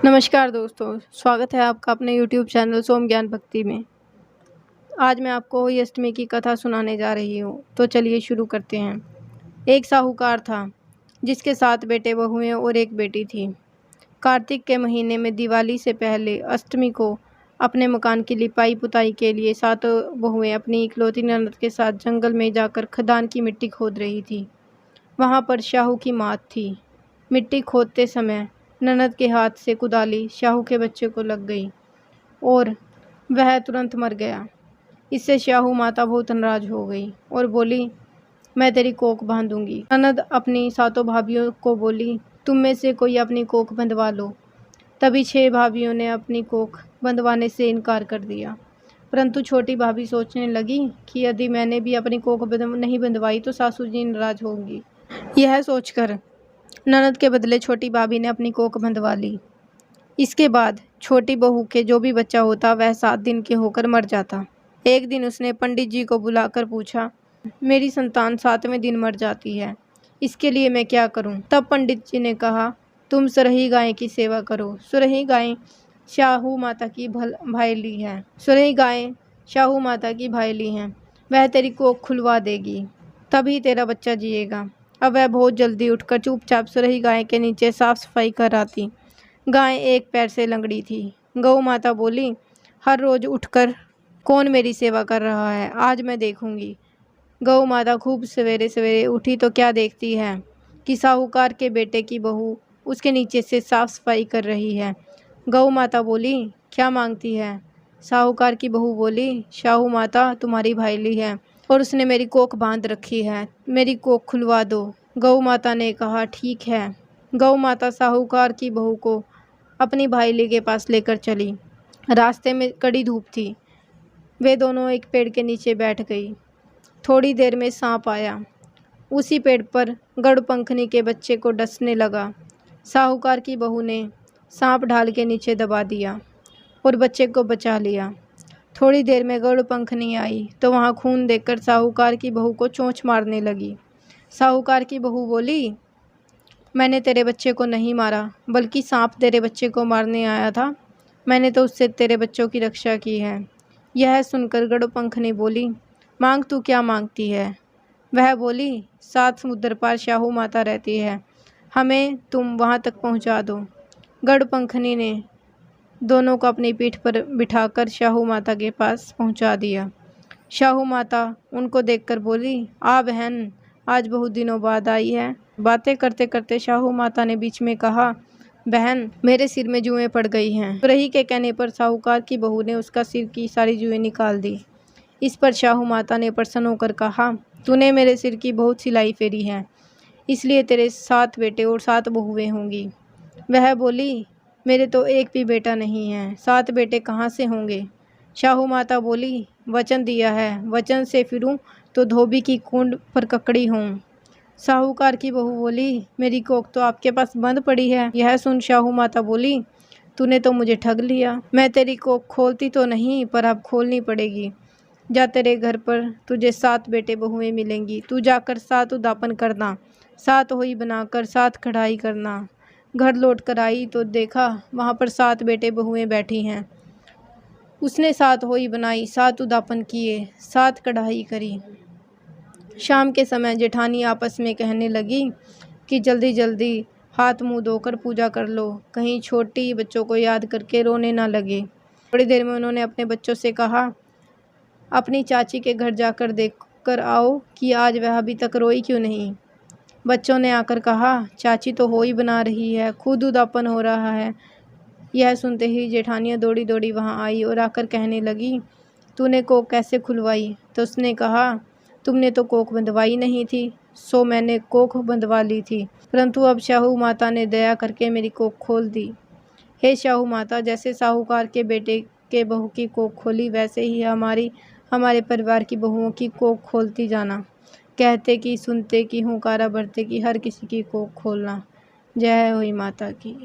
नमस्कार दोस्तों, स्वागत है आपका अपने YouTube चैनल सोम ज्ञान भक्ति में। आज मैं आपको होली अष्टमी की कथा सुनाने जा रही हूँ, तो चलिए शुरू करते हैं। एक साहूकार था, जिसके 7 बेटे बहुएं और एक बेटी थी। कार्तिक के महीने में दिवाली से पहले अष्टमी को अपने मकान की लिपाई पुताई के लिए 7 बहुएं अपनी इकलौती ननद के साथ जंगल में जाकर खदान की मिट्टी खोद रही थी। वहाँ पर शाहू की मात थी। मिट्टी खोदते समय ननद के हाथ से कुदाली शाहू के बच्चे को लग गई और वह तुरंत मर गया। इससे शाहू माता बहुत नाराज हो गई और बोली, मैं तेरी कोख बांधूंगी। ननद अपनी 7 भाभियों को बोली, तुम में से कोई अपनी कोख बंधवा लो। तभी 6 भाभियों ने अपनी कोख बंधवाने से इनकार कर दिया। परंतु छोटी भाभी सोचने लगी कि यदि मैंने भी अपनी कोख नहीं बंधवाई तो सासू जी नाराज होंगी। यह सोचकर ननद के बदले छोटी भाभी ने अपनी कोख बंधवा ली। इसके बाद छोटी बहू के जो भी बच्चा होता वह 7 दिन के होकर मर जाता। एक दिन उसने पंडित जी को बुलाकर पूछा, मेरी संतान 7वें दिन मर जाती है, इसके लिए मैं क्या करूं? तब पंडित जी ने कहा, तुम सुरही गाय की सेवा करो। सुरही गाय शाहू माता की भाईली है। सुरही गाय शाहू माता की भाईली है। वह तेरी कोख खुलवा देगी, तभी तेरा बच्चा जिएगा। अब वह बहुत जल्दी उठकर चुपचाप सुरही गाय के नीचे साफ सफाई कर आती। गाय एक पैर से लंगड़ी थी। गौ माता बोली, हर रोज उठकर कौन मेरी सेवा कर रहा है, आज मैं देखूंगी। गौ माता खूब सवेरे सवेरे उठी तो क्या देखती है कि साहूकार के बेटे की बहू उसके नीचे से साफ सफाई कर रही है। गौ माता बोली, क्या मांगती है? साहूकार की बहू बोली, शाहू माता तुम्हारी भाईली है और उसने मेरी कोख बांध रखी है, मेरी कोख खुलवा दो। गौ माता ने कहा, ठीक है। गौ माता साहूकार की बहू को अपनी भाईली के पास लेकर चली। रास्ते में कड़ी धूप थी। वे दोनों एक पेड़ के नीचे बैठ गई। थोड़ी देर में सांप आया। उसी पेड़ पर गरुड़पंखनी के बच्चे को डसने लगा। साहूकार की बहू ने सांप ढाल के नीचे दबा दिया और बच्चे को बचा लिया। थोड़ी देर में गरुड़पंखनी आई तो वहाँ खून देखकर साहूकार की बहू को चोंच मारने लगी। साहूकार की बहू बोली, मैंने तेरे बच्चे को नहीं मारा, बल्कि सांप तेरे बच्चे को मारने आया था। मैंने तो उससे तेरे बच्चों की रक्षा की है। यह सुनकर गरुड़पंखनी बोली, मांग तू क्या मांगती है? वह बोली, 7 समुद्र पार शाहू माता रहती है, हमें तुम वहाँ तक पहुँचा दो। गरुड़पंखनी ने दोनों को अपनी पीठ पर बिठाकर शाहू माता के पास पहुँचा दिया। शाहू माता उनको देखकर बोली, आ बहन, आज बहुत दिनों बाद आई है। बातें करते करते शाहू माता ने बीच में कहा, बहन, मेरे सिर में जुएं पड़ गई हैं। सुरही के कहने पर साहूकार की बहू ने उसका सिर की सारी जुएं निकाल दी। इस पर शाहू माता ने प्रसन्न होकर कहा, तूने मेरे सिर की बहुत सिलाई फेरी है, इसलिए तेरे 7 बेटे और 7 बहुएं होंगी। वह बोली, मेरे तो एक भी बेटा नहीं है, 7 बेटे कहाँ से होंगे? शाहू माता बोली, वचन दिया है, वचन से फिरूं तो धोबी की कुंड पर ककड़ी हूँ। साहूकार की बहू बोली, मेरी कोख तो आपके पास बंद पड़ी है। यह सुन शाहू माता बोली, तूने तो मुझे ठग लिया। मैं तेरी कोख खोलती तो नहीं, पर अब खोलनी पड़ेगी। जा, तेरे घर पर तुझे 7 बेटे बहुएं मिलेंगी। तू जाकर 7 उद्यापन करना, 7 होई बनाकर 7 कढ़ाई करना। घर लौट कर आई तो देखा वहाँ पर 7 बेटे बहुएं बैठी हैं। उसने 7 होई बनाई, 7 उद्यापन किए, 7 कढ़ाई करी। शाम के समय जेठानी आपस में कहने लगी कि जल्दी जल्दी हाथ मुंह धोकर पूजा कर लो, कहीं छोटी बच्चों को याद करके रोने ना लगे। थोड़ी देर में उन्होंने अपने बच्चों से कहा, अपनी चाची के घर जाकर देख कर आओ कि आज वह अभी तक रोई क्यों नहीं। बच्चों ने आकर कहा, चाची तो होई बना रही है, खुद उद्यापन हो रहा है। यह सुनते ही जेठानियाँ दौड़ी दौड़ी वहाँ आई और आकर कहने लगी, तूने कोख कैसे खुलवाई? तो उसने कहा, तुमने तो कोख बंधवाई नहीं थी, सो मैंने कोख बंधवा ली थी, परंतु अब शाहू माता ने दया करके मेरी कोख खोल दी। हे शाहू माता, जैसे साहूकार के बेटे के बहू की कोख खोली, वैसे ही हमारे परिवार की बहुओं की कोख खोलती जाना। कहते कि सुनते कि हुंकारा भरते कि हर किसी की कोख खोलना। जय होई माता की।